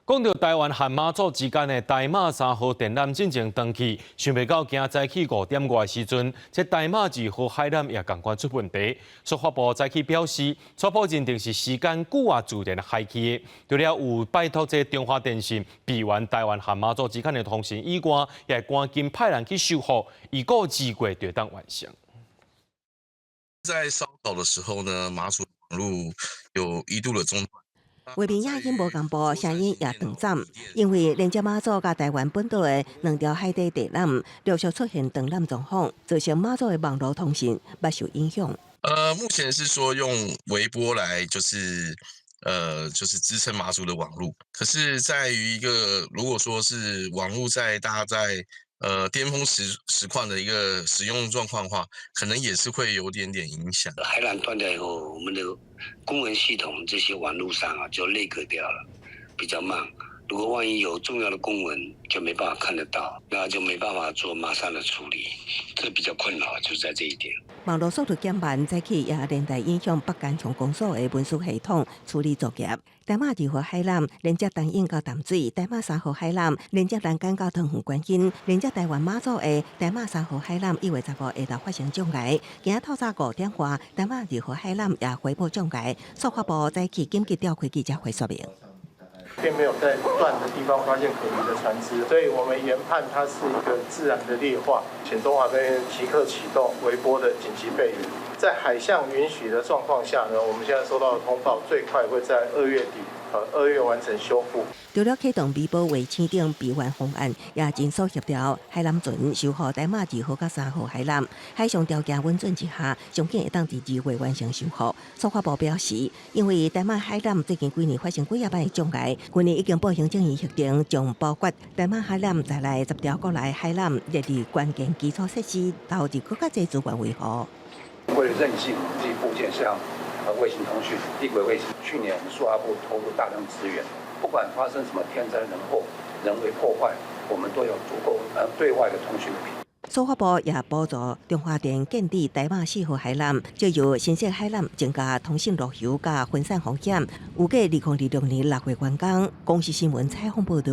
讲到台湾和马祖之间的台马3号电缆进程长期，想袂到今早起5点外时阵，这台马2号海缆也同款出问题。速发部早起表示，初步认定是时间久啊自然害起的。除了有拜托这中华电信避完台湾和马祖之间的通讯以外，也赶紧派人去修复，预估2月就当完成。在烧烤的时候呢，马祖网路有一度的中断。画面也已经无共步，声音也断暂，因为连接马祖甲台湾本岛的2条海底地缆陆续出现断缆状况，造成马祖的网络通讯不受影响。目前是说用微波来就是支撑马祖的网路，可是在于一个如果说是网路大家在巅峰实况的一个使用状况的话，可能也是会有点影响。海缆断掉以后，我们的公文系统这些网路上就内割掉了，比较慢。如果万一有重要的公文，就没办法看得到，那就没办法做马上的处理，这比较困扰，就在这一点。网络速度减慢，早起也连带影响北干乡公所的文书系统处理作业。台马2号海缆连接东引到淡水，台马3号海缆连接南港到桃园关心，连接台湾马祖的台马3号海缆1月15号下昼发生障碍，今日透早5点外，台马2号海缆也回报障碍，速发部早起紧急召开记者会说明。并没有在断的地方发现可疑的船只，所以我们研判它是一个自然的劣化，请中华电即刻启动微波的紧急备援。在海象允许的状况下呢，我们现在收到的通报最快会在2月底，2月完成修复。除了启动微波卫星等备援方案，也尽速协调海缆船修复台马2号甲3号海缆。海上条件稳准之下，上紧会当伫2月完成修复。速发部表示，因为台马海缆最近几年发生几啊摆的障碍，今年已经报行政院核定，将包括台马海缆在内10条国内海缆列入关键基础设施，投入更加侪资源维护。为了韧性，这些部件像卫星通讯、低轨卫星，去年我们数发部投入大量资源，不管发生什么天灾人祸、人为破坏，我们都有足够对外的通讯频。速发部也补助中华电建立台马4号海缆，借由新式海缆增加通信路由甲分散风险。预计2026年6月完工。公视新闻采访报道。